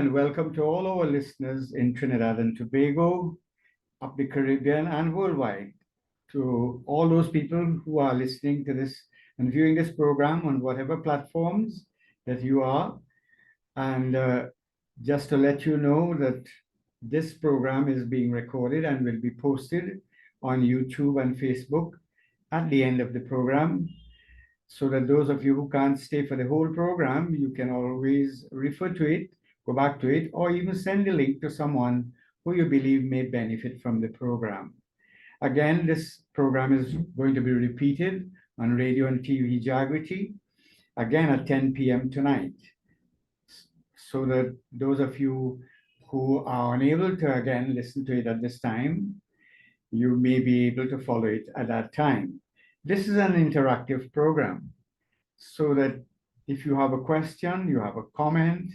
and welcome to all our listeners in Trinidad and Tobago, up the Caribbean, and worldwide. To all those people who are listening to this and viewing this program on whatever platforms that you are. And just to let you know that this program is being recorded and will be posted on YouTube and Facebook at the end of the program, so that those of you who can't stay for the whole program, you can always refer to it, go back to it, or even send a link to someone who you believe may benefit from the program. Again, this program is going to be repeated on radio and TV Jagriti, again at 10 p.m. tonight, so that those of you who are unable to, again, listen to it at this time, you may be able to follow it at that time. This is an interactive program, so that if you have a question, you have a comment,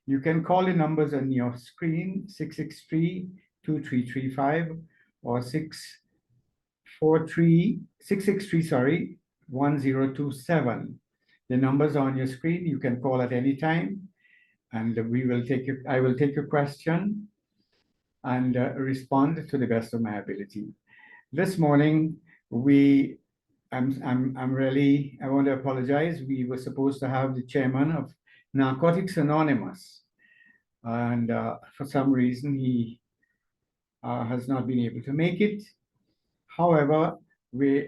you can call the numbers on your screen, 663-2335 or 663-1027. The numbers are on your screen. You can call at any time, and I will take your question and respond to the best of my ability. This morning, I want to apologize. We were supposed to have the chairman of Narcotics Anonymous, and for some reason he has not been able to make it. However,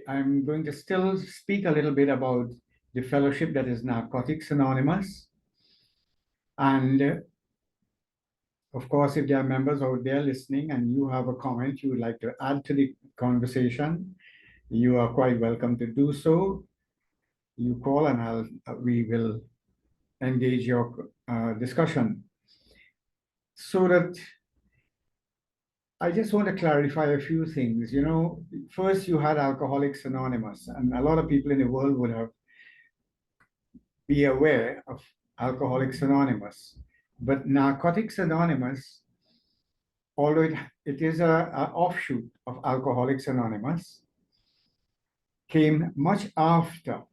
I'm going to still speak a little bit about the fellowship that is Narcotics Anonymous. And of course, if there are members out there listening and you have a comment you would like to add to the conversation, you are quite welcome to do so. You call and we will engage your discussion. So that I just want to clarify a few things. First you had Alcoholics Anonymous, and a lot of people in the world would be aware of Alcoholics Anonymous. But Narcotics Anonymous, although it is an offshoot of Alcoholics Anonymous, came much after.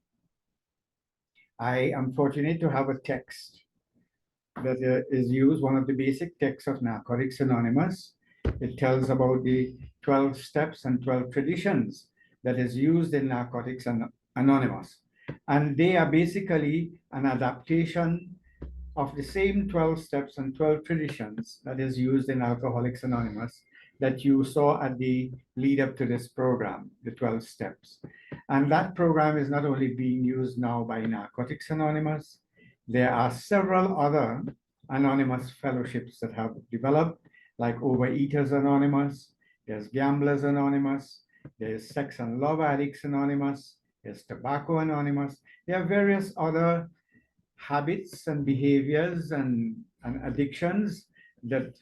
I am fortunate to have a text that is used, one of the basic texts of Narcotics Anonymous. It tells about the 12 steps and 12 traditions that is used in Narcotics Anonymous. And they are basically an adaptation of the same 12 steps and 12 traditions that is used in Alcoholics Anonymous that you saw at the lead up to this program, the 12 steps. And that program is not only being used now by Narcotics Anonymous, there are several other anonymous fellowships that have developed, like Overeaters Anonymous, there's Gamblers Anonymous, there's Sex and Love Addicts Anonymous, there's Tobacco Anonymous. There are various other habits and behaviors and addictions that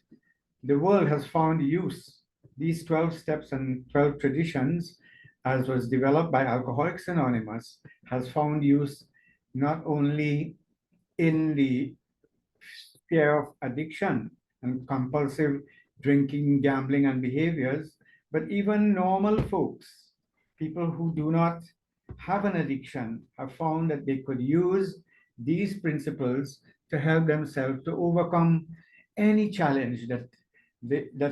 the world has found use. These 12 steps and 12 traditions, as was developed by Alcoholics Anonymous, has found use not only in the sphere of addiction and compulsive drinking, gambling, and behaviors, but even normal folks, people who do not have an addiction, have found that they could use these principles to help themselves to overcome any challenge that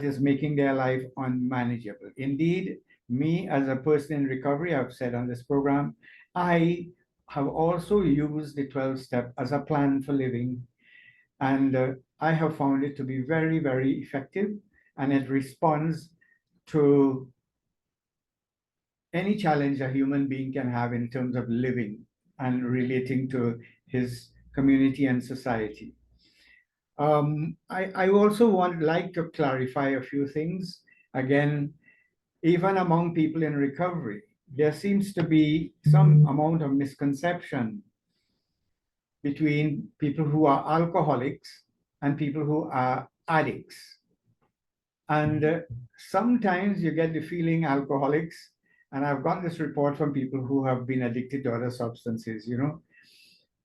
is making their life unmanageable. Indeed, me as a person in recovery, I've said on this program, I have also used the 12 step as a plan for living. And I have found it to be very, very effective, and it responds to any challenge a human being can have in terms of living and relating to his community and society. I also like to clarify a few things. Again, even among people in recovery, there seems to be some amount of misconception between people who are alcoholics and people who are addicts. And sometimes you get the feeling alcoholics, and I've got this report from people who have been addicted to other substances,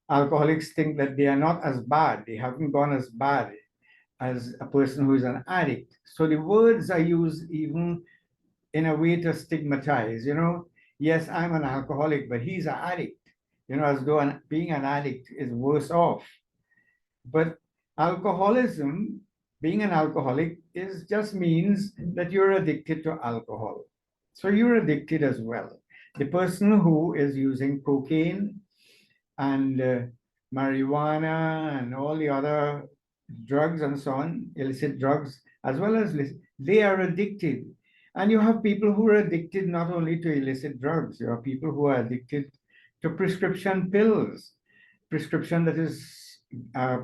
alcoholics think that they are not as bad, they haven't gone as bad as a person who is an addict. So the words are used even in a way to stigmatize, yes, I'm an alcoholic, but he's an addict, as though being an addict is worse off. But alcoholism, being an alcoholic, is just means that you're addicted to alcohol. So you're addicted as well. The person who is using cocaine and marijuana and all the other drugs and so on, illicit drugs, as well as they are addicted. And you have people who are addicted not only to illicit drugs, you have people who are addicted to prescription pills, prescription that is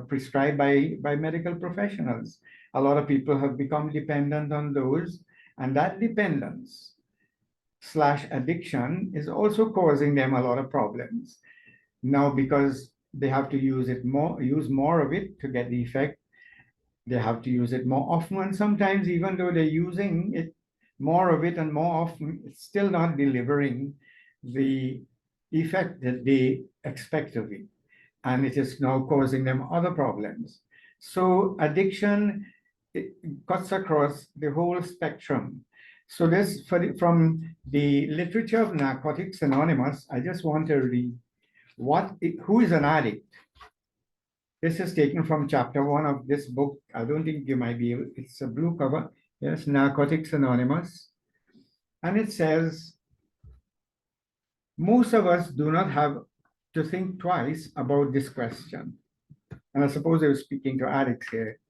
prescribed by medical professionals. A lot of people have become dependent on those, and that dependence slash addiction is also causing them a lot of problems. Now, because they have to use more of it to get the effect, they have to use it more often. And sometimes, even though they're using it more of it and more often, it's still not delivering the effect that they expect of it. And it is now causing them other problems. So addiction, it cuts across the whole spectrum. So this, from the literature of Narcotics Anonymous, I just want to read who is an addict? This is taken from chapter 1 of this book. I don't think you might be able, it's a blue cover. Yes, Narcotics Anonymous. And it says, most of us do not have to think twice about this question. And I suppose I was speaking to addicts here.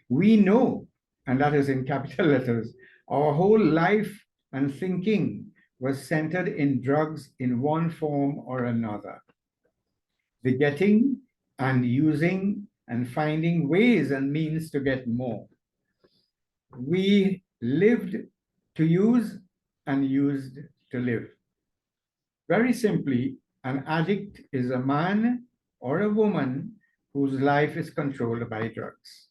We know, and that is in capital letters, our whole life and thinking was centered in drugs in one form or another. The getting and using and finding ways and means to get more. We lived to use and used to live. Very simply, an addict is a man or a woman whose life is controlled by drugs.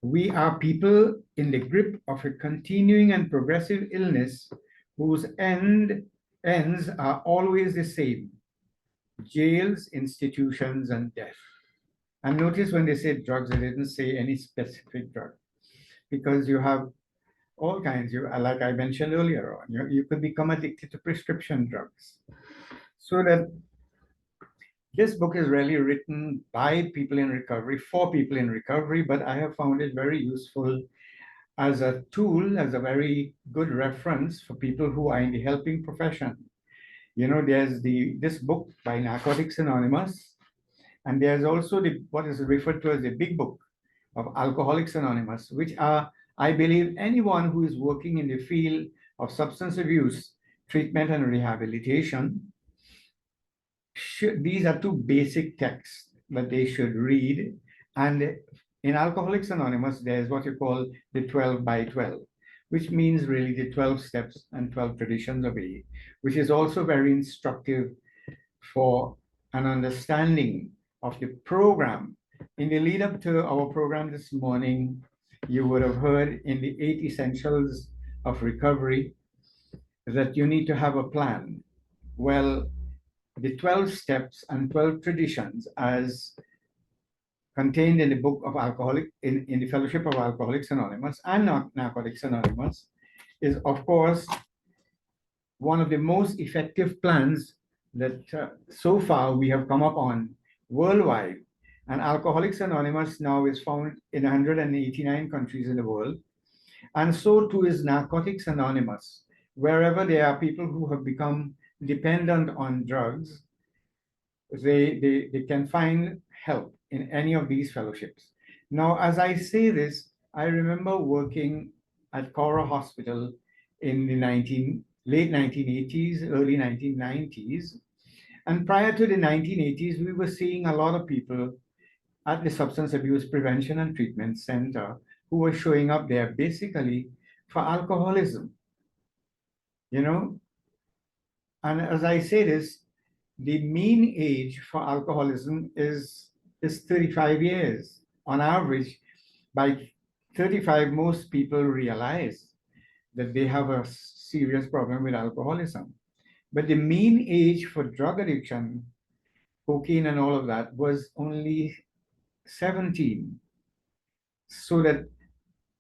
We are people in the grip of a continuing and progressive illness whose ends are always the same: jails, institutions, and death. And notice when they say drugs, they didn't say any specific drug, because you have all kinds. Like I mentioned earlier on, you could become addicted to prescription drugs. So that this book is really written by people in recovery, for people in recovery, but I have found it very useful as a tool, as a very good reference for people who are in the helping profession. There's this book by Narcotics Anonymous, and there's also what is referred to as the big book of Alcoholics Anonymous, which are, I believe, anyone who is working in the field of substance abuse, treatment, and rehabilitation. These are two basic texts that they should read. And in Alcoholics Anonymous, there's what you call the 12 by 12, which means really the 12 steps and 12 traditions of AA, which is also very instructive for an understanding of the program. In the lead up to our program this morning, you would have heard in the 8 essentials of recovery that you need to have a plan. Well, the 12 steps and 12 traditions, as contained in the book of in the Fellowship of Alcoholics Anonymous and Narcotics Anonymous, is of course one of the most effective plans that so far we have come up on worldwide. And Alcoholics Anonymous now is found in 189 countries in the world. And so too is Narcotics Anonymous. Wherever there are people who have become dependent on drugs, they can find help in any of these fellowships. Now, as I say this, I remember working at Cora Hospital in the late 1980s, early 1990s. And prior to the 1980s, we were seeing a lot of people at the Substance Abuse Prevention and Treatment Center who were showing up there basically for alcoholism. And as I say this, the mean age for alcoholism is 35 years. On average, by 35, most people realize that they have a serious problem with alcoholism. But the mean age for drug addiction, cocaine and all of that, was only 17. So that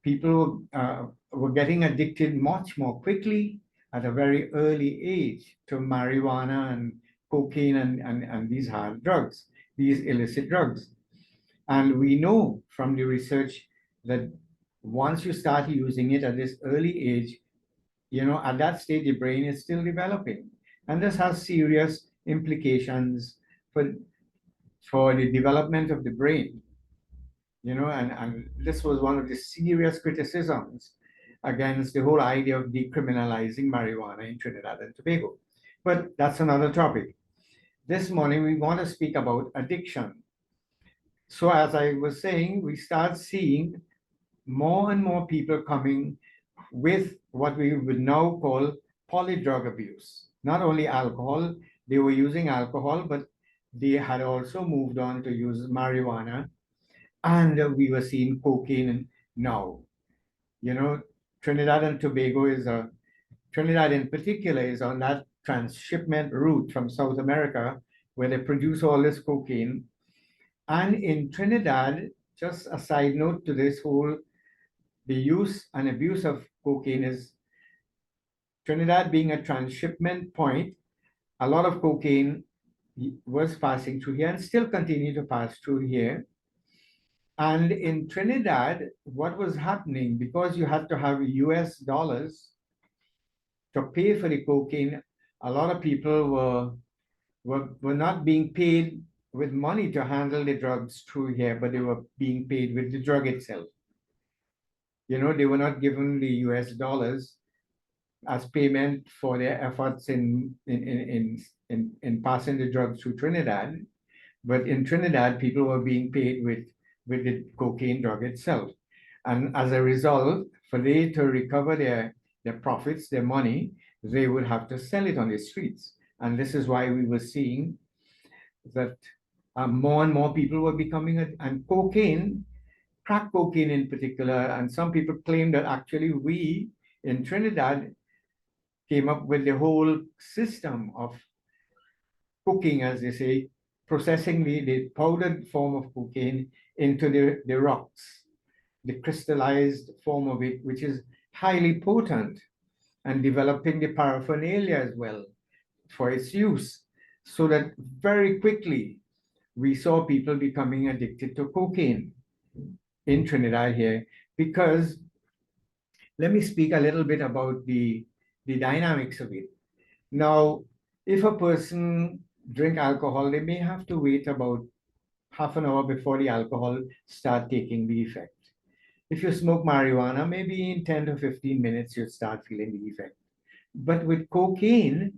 people were getting addicted much more quickly at a very early age to marijuana and cocaine and these hard drugs, these illicit drugs. And we know from the research that once you start using it at this early age, at that stage, the brain is still developing. And this has serious implications for, for the development of the brain. And this was one of the serious criticisms against the whole idea of decriminalizing marijuana in Trinidad and Tobago. But that's another topic. This morning, we want to speak about addiction. So, as I was saying, we start seeing more and more people coming with what we would now call polydrug abuse. Not only alcohol, they were using alcohol, but they had also moved on to use marijuana, and we were seeing cocaine now. You know, Trinidad and Tobago Trinidad in particular is on that transshipment route from South America where they produce all this cocaine. And in Trinidad, just a side note to this whole, the use and abuse of cocaine is Trinidad being a transshipment point, a lot of cocaine was passing through here and still continue to pass through here. And in Trinidad, what was happening, because you had to have US dollars to pay for the cocaine, a lot of people were not being paid with money to handle the drugs through here, but they were being paid with the drug itself. They were not given the US dollars as payment for their efforts in passing the drugs through Trinidad. But in Trinidad, people were being paid with the cocaine drug itself. And as a result, for they to recover their profits, their money, they would have to sell it on the streets. And this is why we were seeing that more and more people were becoming, and cocaine, crack cocaine in particular, and some people claim that actually we in Trinidad came up with the whole system of cooking, as they say, processing the powdered form of cocaine into the rocks, the crystallized form of it, which is highly potent, and developing the paraphernalia as well for its use. So that very quickly we saw people becoming addicted to cocaine in Trinidad here, because let me speak a little bit about the dynamics of it. Now, if a person drink alcohol, they may have to wait about half an hour before the alcohol start taking the effect. If you smoke marijuana, maybe in 10 to 15 minutes, you start feeling the effect. But with cocaine,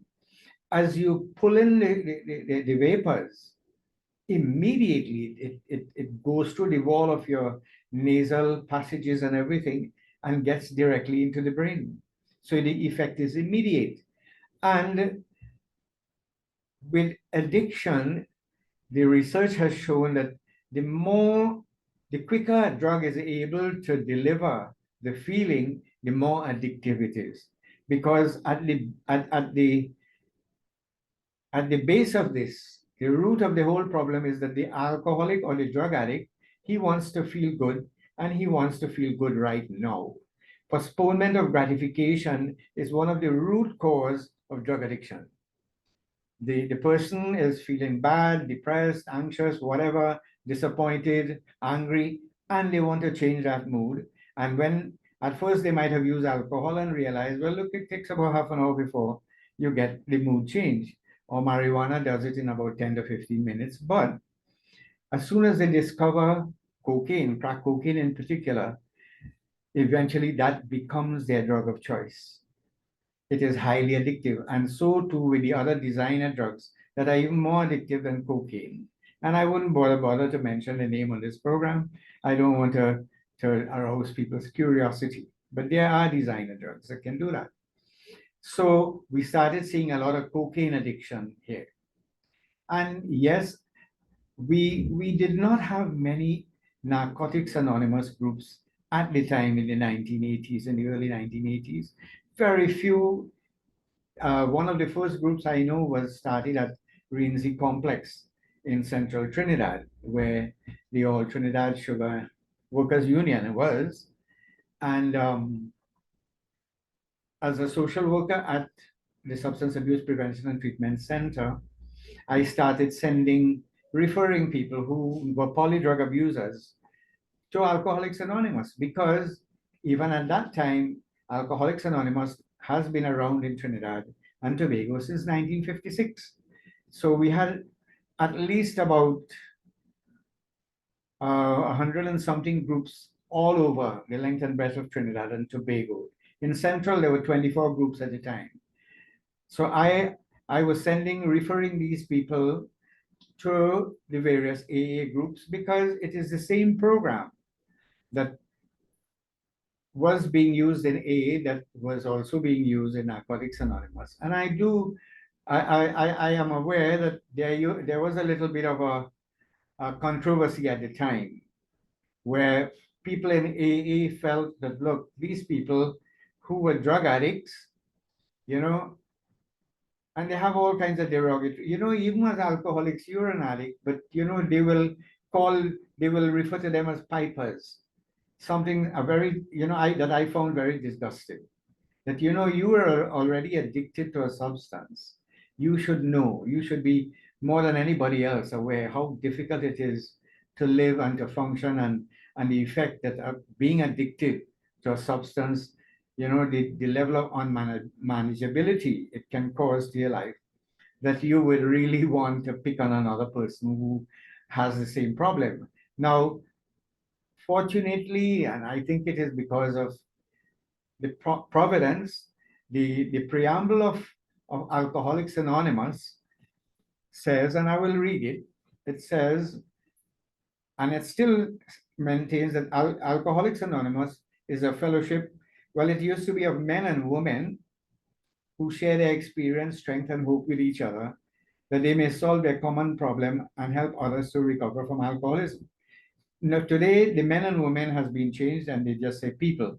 as you pull in the vapors, immediately it goes through the wall of your nasal passages and everything and gets directly into the brain. So the effect is immediate. And with addiction, the research has shown that the quicker a drug is able to deliver the feeling, the more addictive it is. Because at the base of this, the root of the whole problem is that the alcoholic or the drug addict, he wants to feel good, and he wants to feel good right now. Postponement of gratification is one of the root cause of drug addiction. The person is feeling bad, depressed, anxious, whatever, disappointed, angry, and they want to change that mood. And when at first they might have used alcohol and realized, well, look, it takes about half an hour before you get the mood change. Or marijuana does it in about 10 to 15 minutes. But as soon as they discover cocaine, crack cocaine in particular, eventually that becomes their drug of choice. It is highly addictive, and so too with the other designer drugs that are even more addictive than cocaine. And I wouldn't bother to mention the name on this program. I don't want to arouse people's curiosity, but there are designer drugs that can do that. So we started seeing a lot of cocaine addiction here. And yes, we did not have many Narcotics Anonymous groups at the time in the 1980s, in the early 1980s. Very few. One of the first groups I know was started at Rienzi Complex in central Trinidad, where the All Trinidad Sugar Workers Union was. And as a social worker at the Substance Abuse Prevention and Treatment Center, I started sending referring people who were polydrug abusers to Alcoholics Anonymous, because even at that time, Alcoholics Anonymous has been around in Trinidad and Tobago since 1956. So we had at least about 100 and something groups all over the length and breadth of Trinidad and Tobago. In Central, there were 24 groups at the time. So I was referring these people to the various AA groups because it is the same program that was being used in AA that was also being used in Narcotics Anonymous. And I am aware that there was a little bit of a controversy at the time where people in AA felt that, look, these people who were drug addicts, you know, and they have all kinds of derogatory, even as alcoholics, you're an addict, but, they will refer to them as pipers. Something that I found very disgusting. That, you are already addicted to a substance. You should know, you should be more than anybody else aware how difficult it is to live and to function, and the effect that being addicted to a substance, the level of unmanageability it can cause to your life, that you would really want to pick on another person who has the same problem. Now, fortunately, and I think it is because of the providence, the preamble of Alcoholics Anonymous says, and I will read it, it says, and it still maintains that Alcoholics Anonymous is a fellowship, well, it used to be of men and women who share their experience, strength, and hope with each other, that they may solve their common problem and help others to recover from alcoholism. Now, today, the men and women has been changed and they just say people.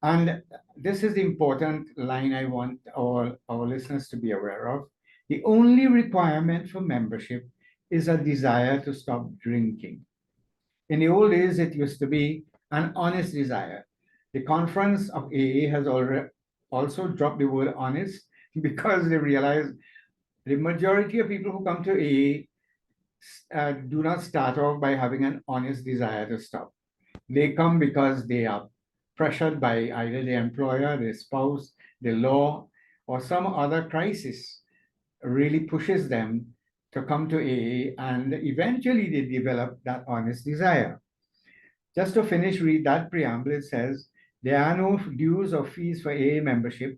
And this is the important line I want our listeners to be aware of. The only requirement for membership is a desire to stop drinking. In the old days, it used to be an honest desire. The conference of AA has already also dropped the word honest because they realize the majority of people who come to AA do not start off by having an honest desire to stop. They come because they are pressured by either their employer, their spouse, the law, or some other crisis really pushes them to come to AA, and eventually they develop that honest desire. Just to finish, read that preamble. It says, there are no dues or fees for AA membership,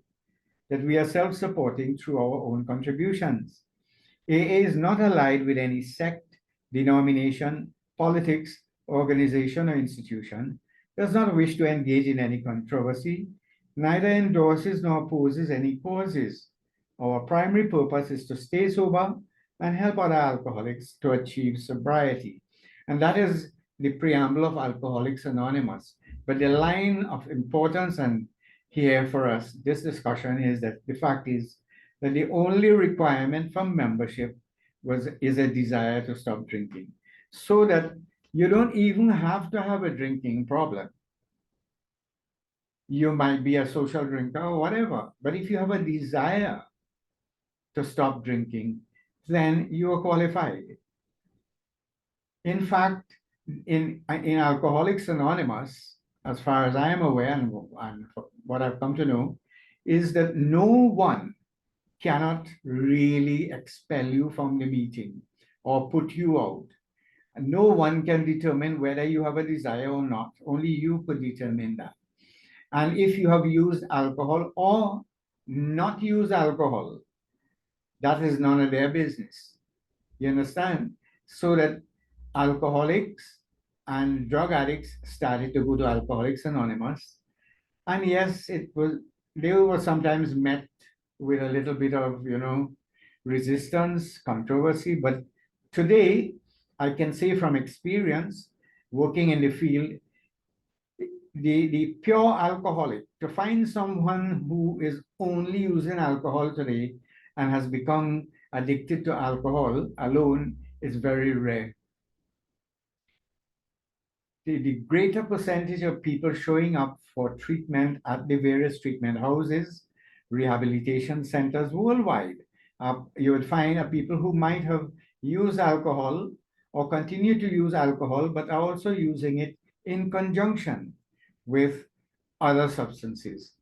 that we are self-supporting through our own contributions. AA is not allied with any sect, denomination, politics, organization, or institution, does not wish to engage in any controversy, neither endorses nor opposes any causes. Our primary purpose is to stay sober and help other alcoholics to achieve sobriety. And that is the preamble of Alcoholics Anonymous. But the line of importance and here for us, this discussion is that the fact is that the only requirement from membership is a desire to stop drinking, so that you don't even have to have a drinking problem. You might be a social drinker or whatever, but if you have a desire to stop drinking, then you are qualified. In fact, in Alcoholics Anonymous, as far as I am aware and what I've come to know, is that no one cannot really expel you from the meeting or put you out. No one can determine whether you have a desire or not. Only you could determine that. And if you have used alcohol or not used alcohol, that is none of their business. You understand? So that alcoholics and drug addicts started to go to Alcoholics Anonymous. And yes, they were sometimes met with a little bit of, resistance, controversy. But today, I can say from experience, working in the field, the pure alcoholic, to find someone who is only using alcohol today and has become addicted to alcohol alone is very rare. The greater percentage of people showing up for treatment at the various treatment houses, rehabilitation centers worldwide, you would find people who might have use alcohol or continue to use alcohol, but are also using it in conjunction with other substances,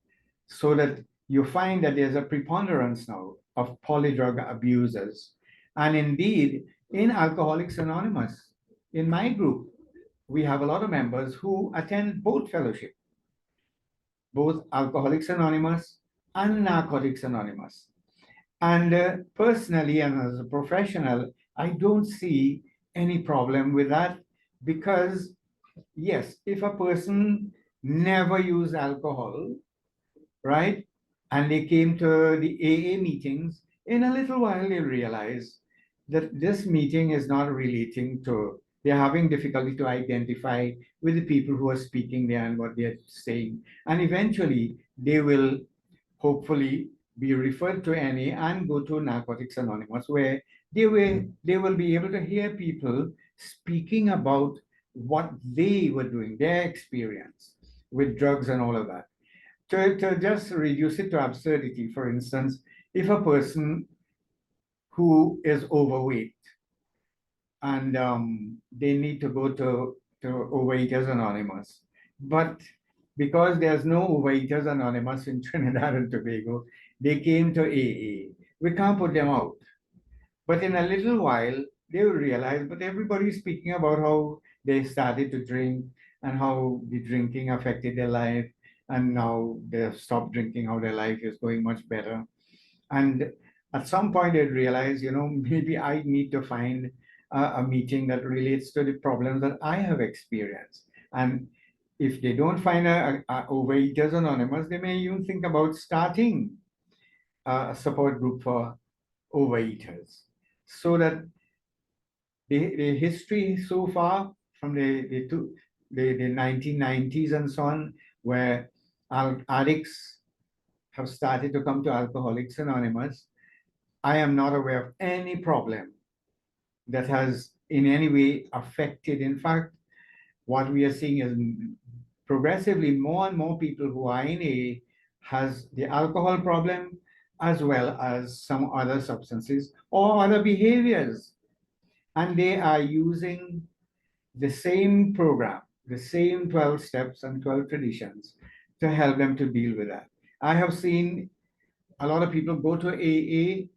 so that you find that there's a preponderance now of polydrug abusers. And indeed, in Alcoholics Anonymous, in my group, we have a lot of members who attend both fellowship, both Alcoholics Anonymous and Narcotics Anonymous. And personally, and as a professional, I don't see any problem with that, because, yes, if a person never used alcohol, right, and they came to the AA meetings, in a little while they realize that this meeting is not relating to, they're having difficulty to identify with the people who are speaking there and what they're saying. And eventually they will hopefully be referred to NA and go to Narcotics Anonymous, where they will be able to hear people speaking about what they were doing, their experience with drugs and all of that. To just reduce it to absurdity, for instance, if a person who is overweight and they need to go to Overeaters Anonymous, but because there's no Overeaters Anonymous in Trinidad and Tobago, they came to AA. We can't put them out. But in a little while, they will realize, but everybody's speaking about how they started to drink and how the drinking affected their life, and now they've stopped drinking, how their life is going much better. And at some point, they'd realize, maybe I need to find a meeting that relates to the problems that I have experienced. And if they don't find a Overeaters Anonymous, they may even think about starting a support group for overeaters, so that the history so far from the 1990s and so on, where addicts have started to come to Alcoholics Anonymous, I am not aware of any problem that has in any way affected. In fact, what we are seeing is progressively more and more people who are in A has the alcohol problem, as well as some other substances or other behaviors. And they are using the same program, the same 12 steps and 12 traditions to help them to deal with that. I have seen a lot of people go to AA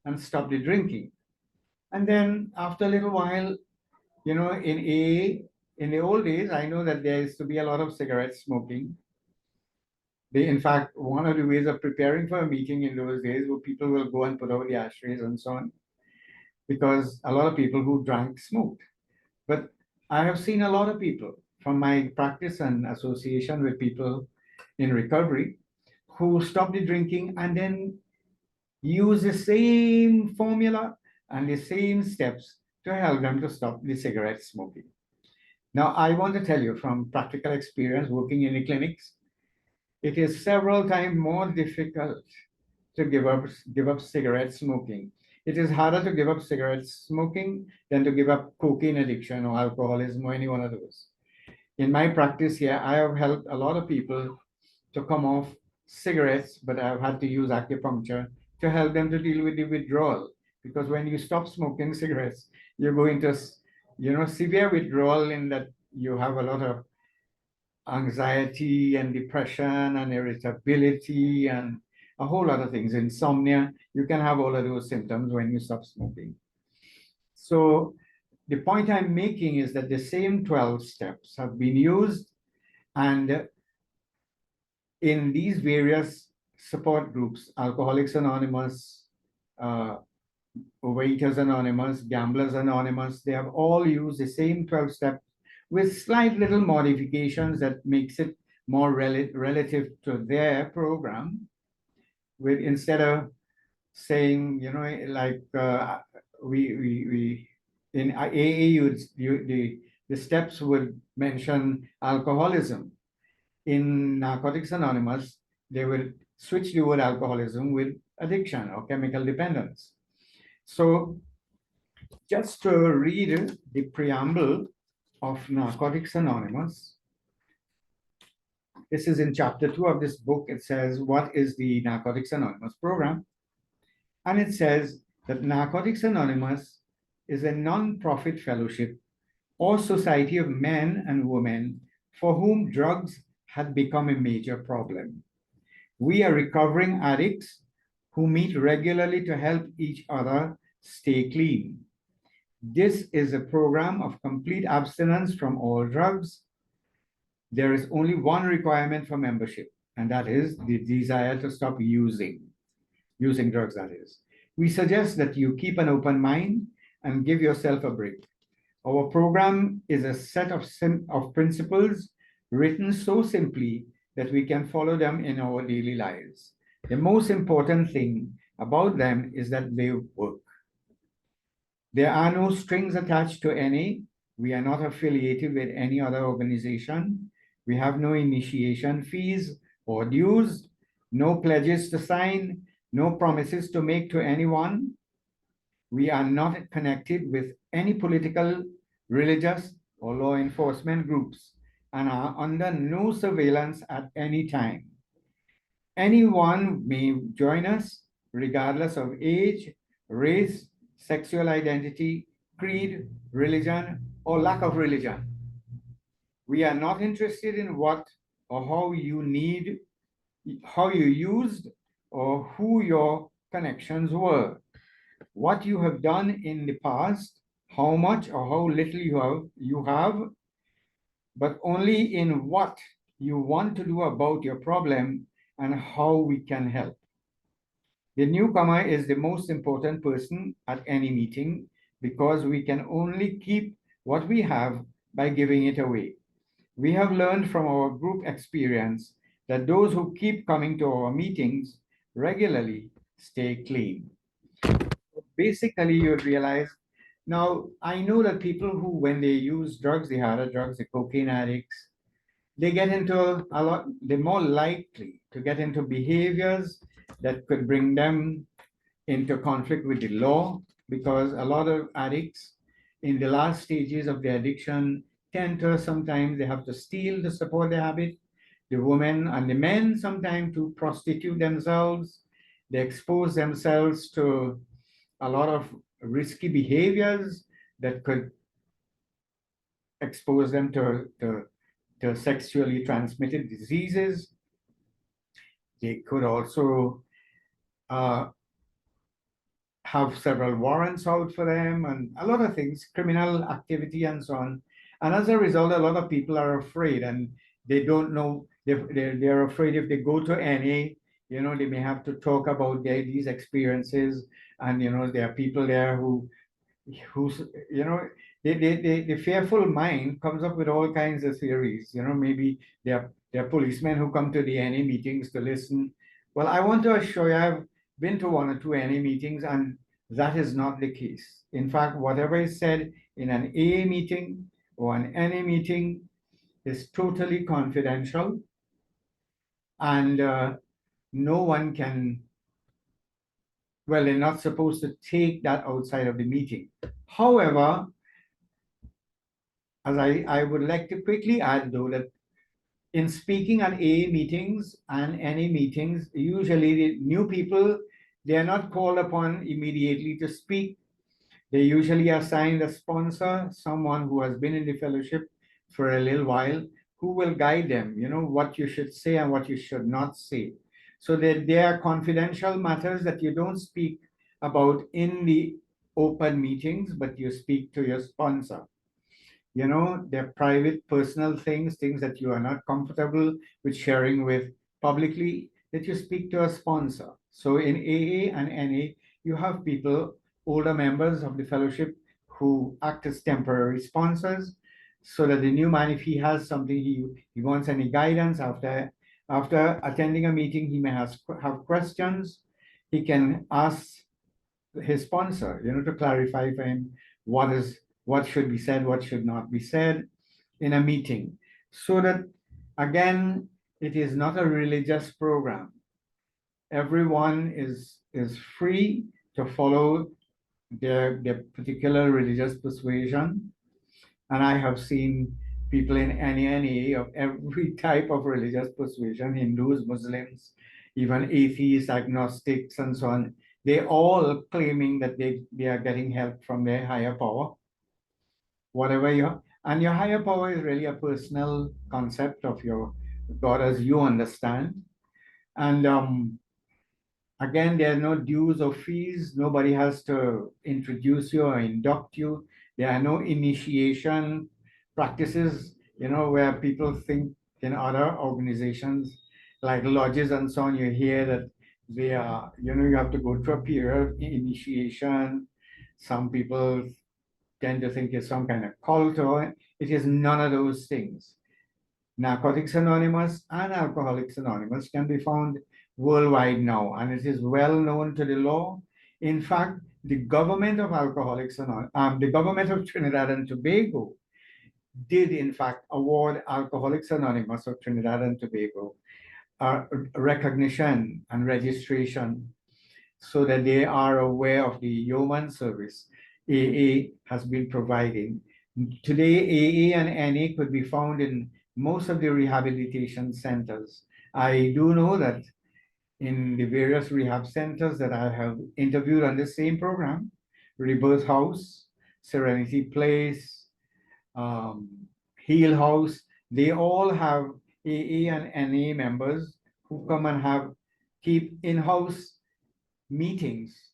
and stop the drinking. And then after a little while, in AA, in the old days, I know that there used to be a lot of cigarette smoking. In fact, one of the ways of preparing for a meeting in those days where people will go and put out the ashtrays and so on, because a lot of people who drank smoked. But I have seen a lot of people from my practice and association with people in recovery who stop the drinking and then use the same formula and the same steps to help them to stop the cigarette smoking. Now, I want to tell you from practical experience working in the clinics, it is several times more difficult to give up cigarette smoking. It is harder to give up cigarette smoking than to give up cocaine addiction or alcoholism or any one of those. In my practice here, I have helped a lot of people to come off cigarettes, but I've had to use acupuncture to help them to deal with the withdrawal. Because when you stop smoking cigarettes, you're going to, severe withdrawal, in that you have a lot of anxiety and depression and irritability and a whole lot of things, insomnia. You can have all of those symptoms when you stop smoking. So the point I'm making is that the same 12 steps have been used, and in these various support groups, Alcoholics Anonymous, Overeaters Anonymous, Gamblers Anonymous, they have all used the same 12 steps with slight little modifications that makes it more relative to their program. With, instead of saying, like we in AA, the steps would mention alcoholism. In Narcotics Anonymous, they will switch the word alcoholism with addiction or chemical dependence. So just to read the preamble of Narcotics Anonymous, this is in chapter 2 of this book. It says, what is the Narcotics Anonymous program? And it says that Narcotics Anonymous is a non-profit fellowship or society of men and women for whom drugs had become a major problem. We are recovering addicts who meet regularly to help each other stay clean. This is a program of complete abstinence from all drugs. There is only one requirement for membership, and that is the desire to stop using drugs, that is. We suggest that you keep an open mind and give yourself a break. Our program is a set of principles written so simply that we can follow them in our daily lives. The most important thing about them is that they work. There are no strings attached to any. We are not affiliated with any other organization. We have no initiation fees or dues, no pledges to sign, no promises to make to anyone. We are not connected with any political, religious, or law enforcement groups and are under no surveillance at any time. Anyone may join us regardless of age, race, sexual identity, creed, religion, or lack of religion. We are not interested in what or how you need, how you used, or who your connections were. What you have done in the past, how much or how little you have, but only in what you want to do about your problem and how we can help. The newcomer is the most important person at any meeting because we can only keep what we have by giving it away. We have learned from our group experience that those who keep coming to our meetings regularly stay clean. Basically, you'd realize now, I know that people who, when they use drugs, the harder drugs, the cocaine addicts, they get into a lot, they're more likely to get into behaviors that could bring them into conflict with the law, because a lot of addicts in the last stages of their addiction tend to sometimes they have to steal to support their habit. The women and the men sometimes to prostitute themselves. They expose themselves to a lot of risky behaviors that could expose them to sexually transmitted diseases. They could also have several warrants out for them and a lot of things, criminal activity and so on. And as a result, a lot of people are afraid and they don't know, they're afraid if they go to NA, they may have to talk about these experiences. And, there are people there who's, the fearful mind comes up with all kinds of theories. Maybe there are policemen who come to the NA meetings to listen. Well, I want to assure you, I've been to one or two NA meetings, and that is not the case. In fact, whatever is said in an AA meeting or an NA meeting is totally confidential, and no one can, well, they're not supposed to take that outside of the meeting. However, as I would like to quickly add, though, that in speaking at AA meetings and any meetings, usually the new people, they are not called upon immediately to speak. They usually assign a sponsor, someone who has been in the fellowship for a little while, who will guide them, what you should say and what you should not say. So that there are confidential matters that you don't speak about in the open meetings, but you speak to your sponsor. They're private, personal things that you are not comfortable with sharing with publicly, that you speak to a sponsor. So in AA and NA, you have people, older members of the fellowship, who act as temporary sponsors, so that the new man, if he has something, he wants any guidance after attending a meeting, he may have questions, he can ask his sponsor, to clarify for him what should be said, what should not be said in a meeting. So that, again, it is not a religious program. Everyone is free to follow their particular religious persuasion. And I have seen people in any of every type of religious persuasion, Hindus, Muslims, even atheists, agnostics, and so on. They all claiming that they are getting help from their higher power, whatever you, and your higher power is really a personal concept of your God as you understand. And again, there are no dues or fees. Nobody has to introduce you or induct you. There are no initiation practices, where people think in other organizations like lodges and so on, you hear that they are, you have to go through a period of initiation. Some people tend to think it's some kind of cult, or it is none of those things. Narcotics Anonymous and Alcoholics Anonymous can be found worldwide now, and it is well known to the law. In fact, the government of the government of Trinidad and Tobago did in fact award Alcoholics Anonymous of Trinidad and Tobago recognition and registration so that they are aware of the yeoman service AA has been providing. Today, AA and NA could be found in most of the rehabilitation centers. I do know that in the various rehab centers that I have interviewed on the same program, Rebirth House, Serenity Place, um, Heal House, they all have AA and NA members who come and keep in-house meetings,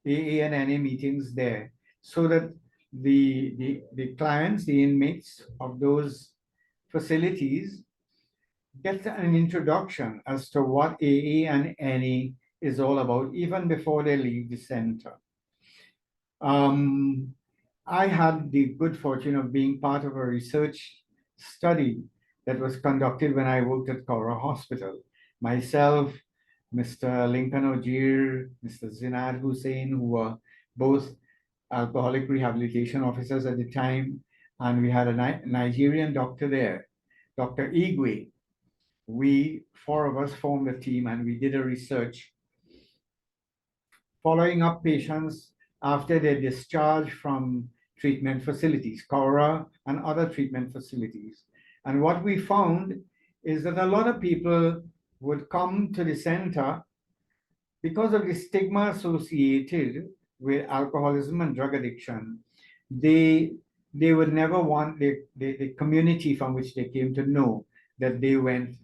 AA and NA meetings there, so that the clients, the inmates of those facilities get an introduction as to what AA and NA is all about, even before they leave the center. I had the good fortune of being part of a research study that was conducted when I worked at Cora Hospital. Myself, Mr. Lincoln Ojir, Mr. Zinad Hussain, who were both alcoholic rehabilitation officers at the time, and we had a Nigerian doctor there, Dr. Igwe. We, four of us, formed a team and we did a research following up patients after their discharge from treatment facilities, Cora and other treatment facilities. And what we found is that a lot of people would come to the center because of the stigma associated with alcoholism and drug addiction. They would never want the community from which they came to know that they went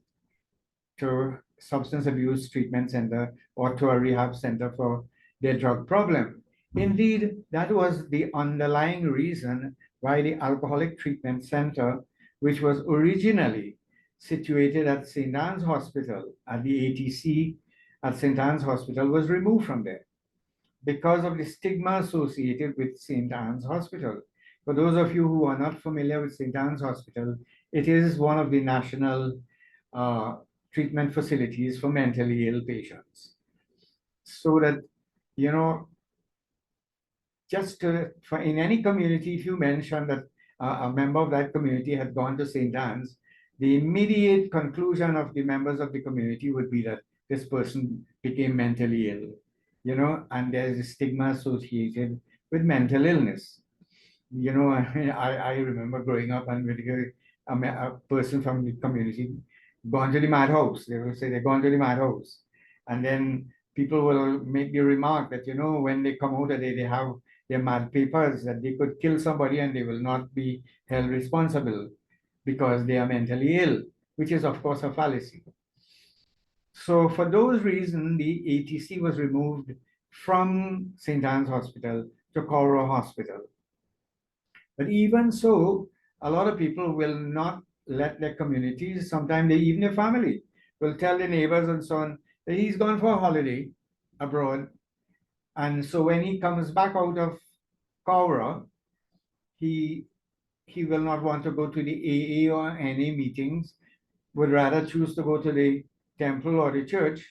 to substance abuse treatment center or to a rehab center for their drug problem. Indeed, that was the underlying reason why the Alcoholic Treatment Center, which was originally situated at St. Anne's Hospital, at the ATC at St. Anne's Hospital, was removed from there because of the stigma associated with St. Anne's Hospital. For those of you who are not familiar with St. Anne's Hospital, it is one of the national treatment facilities for mentally ill patients. So that, just for in any community, if you mention that a member of that community had gone to St. Anne's, the immediate conclusion of the members of the community would be that this person became mentally ill, and there's a stigma associated with mental illness. I remember growing up and with a person from the community gone to the madhouse. They will say they're gone to the madhouse. And then people will make the remark that, when they come out of there, they have their mad papers that they could kill somebody and they will not be held responsible because they are mentally ill, which is, of course, a fallacy. So for those reasons, the ATC was removed from St. Anne's Hospital to Cora Hospital. But even so, a lot of people will not let their communities, sometimes even their family, will tell their neighbors and so on that he's gone for a holiday abroad. And so when he comes back out of Cora, he will not want to go to the AA or any meetings, would rather choose to go to the temple or the church.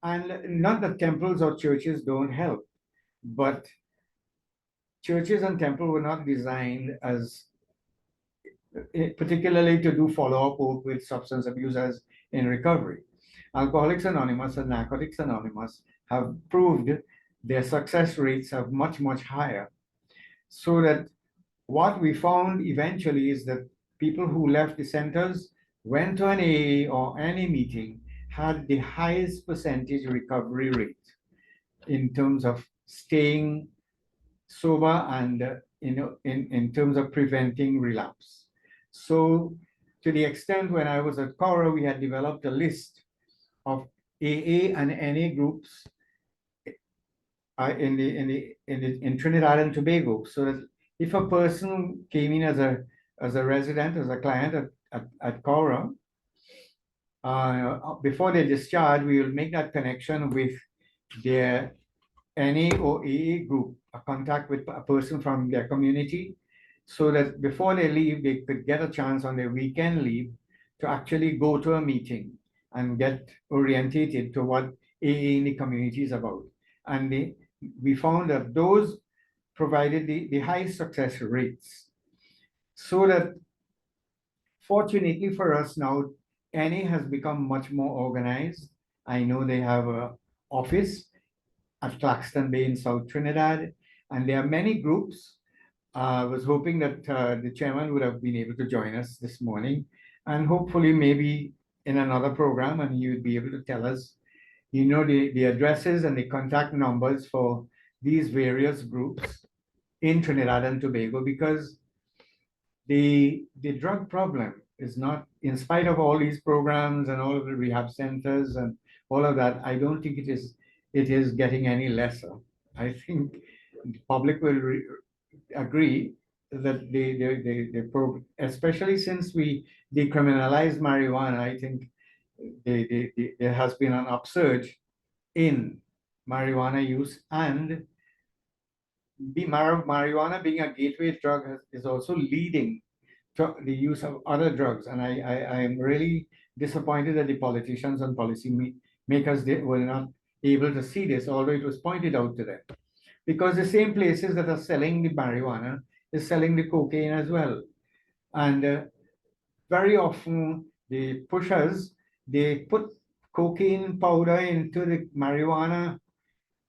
And not that temples or churches don't help, but churches and temples were not designed as particularly to do follow-up work with substance abusers in recovery. Alcoholics Anonymous and Narcotics Anonymous have proved their success rates are much, much higher. So that what we found eventually is that people who left the centers, went to an AA or any meeting, had the highest percentage recovery rate. in terms of staying sober and in terms of preventing relapse. So to the extent when I was at Cora, we had developed a list of AA and NA groups in Trinidad and Tobago, so that if a person came in as a resident, as a client at Cora, before they discharge, we will make that connection with their NA or AA group, a contact with a person from their community, so that before they leave, they could get a chance on their weekend leave to actually go to a meeting and get orientated to what AA in the community is about. And we found that those provided the high success rates. So that fortunately for us now, NA has become much more organized. I know they have an office at Claxton Bay in South Trinidad, and there are many groups. I was hoping that the chairman would have been able to join us this morning, and hopefully maybe in another program, and he would be able to tell us, the addresses and the contact numbers for these various groups in Trinidad and Tobago, because the drug problem is not, in spite of all these programs and all of the rehab centers and all of that, I don't think it is getting any lesser. I think the public will agree that especially since we decriminalized marijuana, I think there has been an upsurge in marijuana use, and marijuana being a gateway drug is also leading to the use of other drugs. And I am really disappointed that the politicians and policy makers were not able to see this, although it was pointed out to them. Because the same places that are selling the marijuana is selling the cocaine as well. And very often the pushers, they put cocaine powder into the marijuana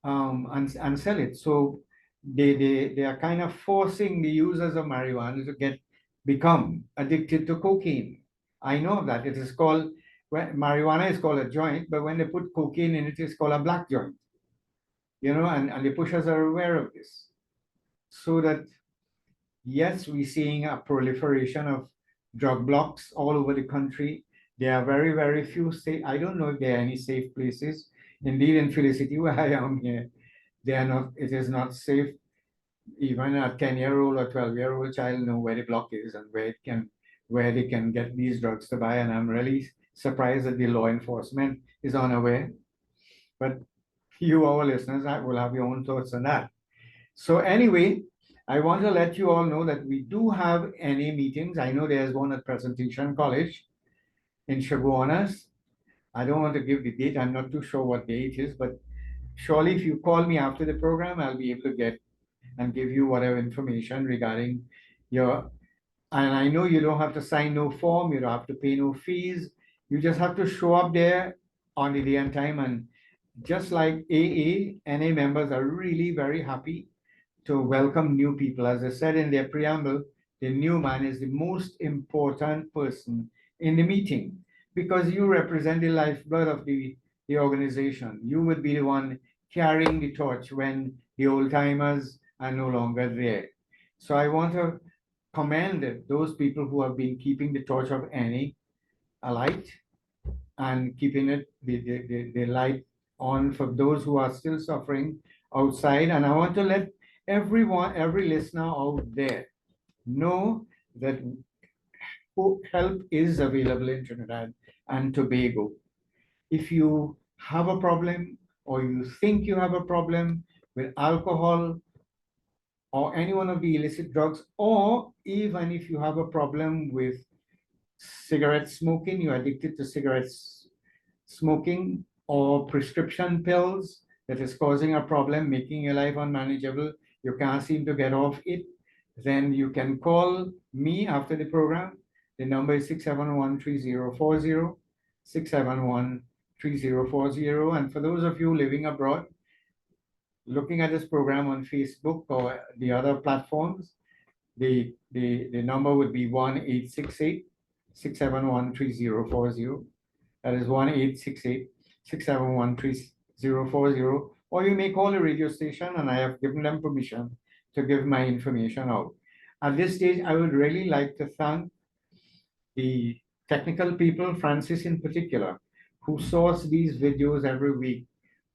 and sell it. So they are kind of forcing the users of marijuana to become addicted to cocaine. I know that it is called, marijuana is called a joint, but when they put cocaine in it, it's called a black joint. And the pushers are aware of this. So that, yes, we're seeing a proliferation of drug blocks all over the country. There are very, very few safe. I don't know if there are any safe places. Indeed, in Felicity, where I am here, they are not. It is not safe. Even a 10-year-old or 12-year-old child know where the block is and where they can get these drugs to buy. And I'm really surprised that the law enforcement is unaware. But you, our listeners, will have your own thoughts on that. So anyway, I want to let you all know that we do have NA meetings. I know there's one at Presentation College in Chaguanas. I don't want to give the date. I'm not too sure what date it is, but surely if you call me after the program, I'll be able to get and give you whatever information regarding your, and I know you don't have to sign no form, you don't have to pay no fees. You just have to show up there on the day and time. And just like AA, NA members are really very happy to welcome new people. As I said in their preamble, the new man is the most important person in the meeting, because you represent the lifeblood of the organization. You would be the one carrying the torch when the old timers are no longer there. So I want to commend those people who have been keeping the torch of NA alight and keeping the light on for those who are still suffering outside. And I want to let every listener out there know that help is available in Trinidad and Tobago. If you have a problem or you think you have a problem with alcohol or any one of the illicit drugs, or even if you have a problem with cigarette smoking, you're addicted to cigarettes smoking or prescription pills that is causing a problem, making your life unmanageable, you can't seem to get off it, then you can call me after the program. The number is 671-3040, 671-3040. And for those of you living abroad, looking at this program on Facebook or the other platforms, the number would be 1-868-671-3040. That is 1-868-671-3040. or you may call a radio station, and I have given them permission to give my information out. At this stage, I would really like to thank the technical people, Francis in particular, who source these videos every week.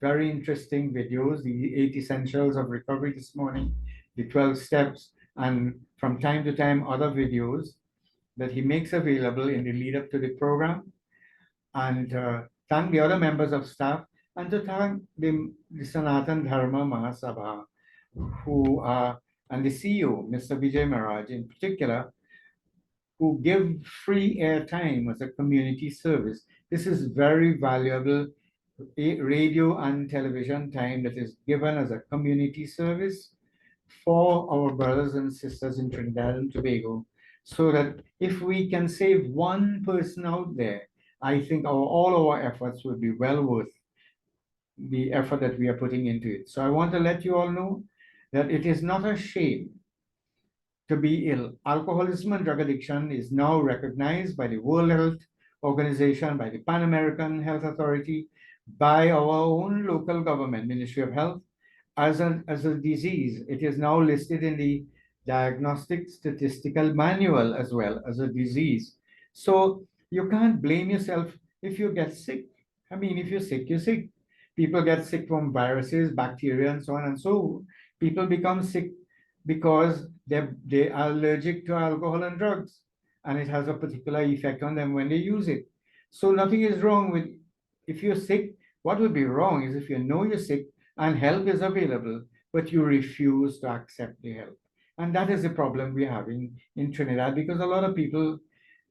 Very interesting videos, the 8 essentials of recovery this morning, the 12 steps, and from time to time, other videos that he makes available in the lead up to the program. And thank the other members of staff, and to thank the Sanatan Dharma Mahasabha, who are, and the CEO, Mr. Vijay Maharaj in particular, who give free airtime as a community service. This is very valuable radio and television time that is given as a community service for our brothers and sisters in Trinidad and Tobago, so that if we can save one person out there, I think all our efforts would be well worth the effort that we are putting into it. So I want to let you all know that it is not a shame to be ill. Alcoholism and drug addiction is now recognized by the World Health Organization, by the Pan American Health Authority, by our own local government, Ministry of Health, as a disease. It is now listed in the Diagnostic Statistical Manual as well as a disease. So you can't blame yourself if you get sick. I mean, if you're sick, you're sick. People get sick from viruses, bacteria, and so on. And so people become sick because they are allergic to alcohol and drugs, and it has a particular effect on them when they use it. So nothing is wrong with, if you're sick, what would be wrong is if you know you're sick and help is available, but you refuse to accept the help. And that is the problem we're having in Trinidad, because a lot of people,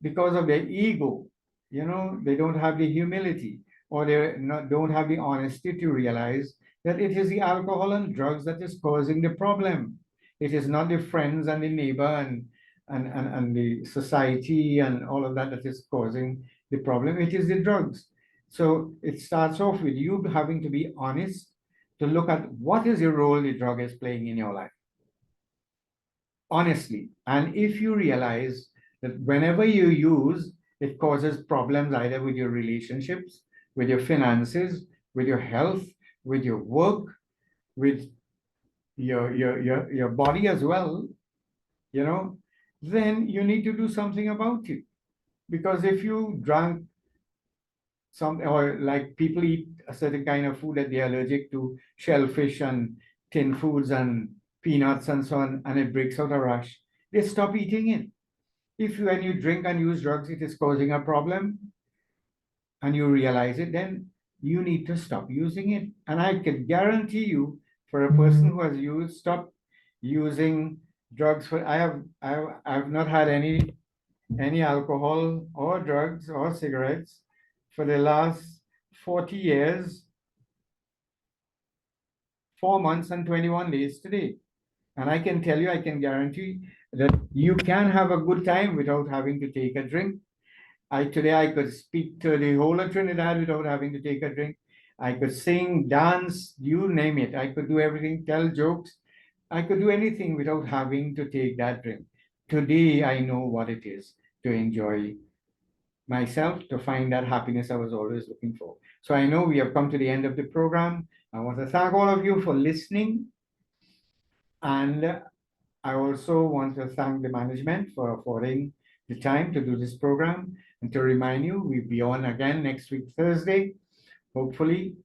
because of their ego, they don't have the humility, or don't have the honesty to realize that it is the alcohol and drugs that is causing the problem. It is not the friends and the neighbor and the society and all of that that is causing the problem. It is the drugs. So it starts off with you having to be honest to look at what is the role the drug is playing in your life. Honestly. And if you realize that whenever you use, it causes problems either with your relationships, with your finances, with your health, with your work, with your body as well, then you need to do something about it. Because if you drank some, or like people eat a certain kind of food that they're allergic to, shellfish and tin foods and peanuts and so on, and it breaks out a rash, they stop eating it. If when you drink and use drugs, it is causing a problem, and you realize it, then you need to stop using it. And I can guarantee you, for a person who has stopped using drugs for, I've not had any alcohol or drugs or cigarettes for the last 40 years, 4 months and 21 days today. And I can tell you, I can guarantee that you can have a good time without having to take a drink. Today I could speak to the whole of Trinidad without having to take a drink. I could sing, dance, you name it. I could do everything, tell jokes. I could do anything without having to take that drink. Today I know what it is to enjoy myself, to find that happiness I was always looking for. So I know we have come to the end of the program. I want to thank all of you for listening. And I also want to thank the management for affording the time to do this program, and to remind you, we'll be on again next week, Thursday, hopefully.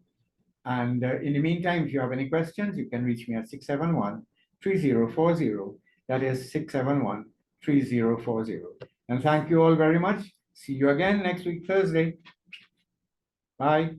And in the meantime, if you have any questions, you can reach me at 671-3040. That is 671-3040. And thank you all very much. See you again next week, Thursday. Bye.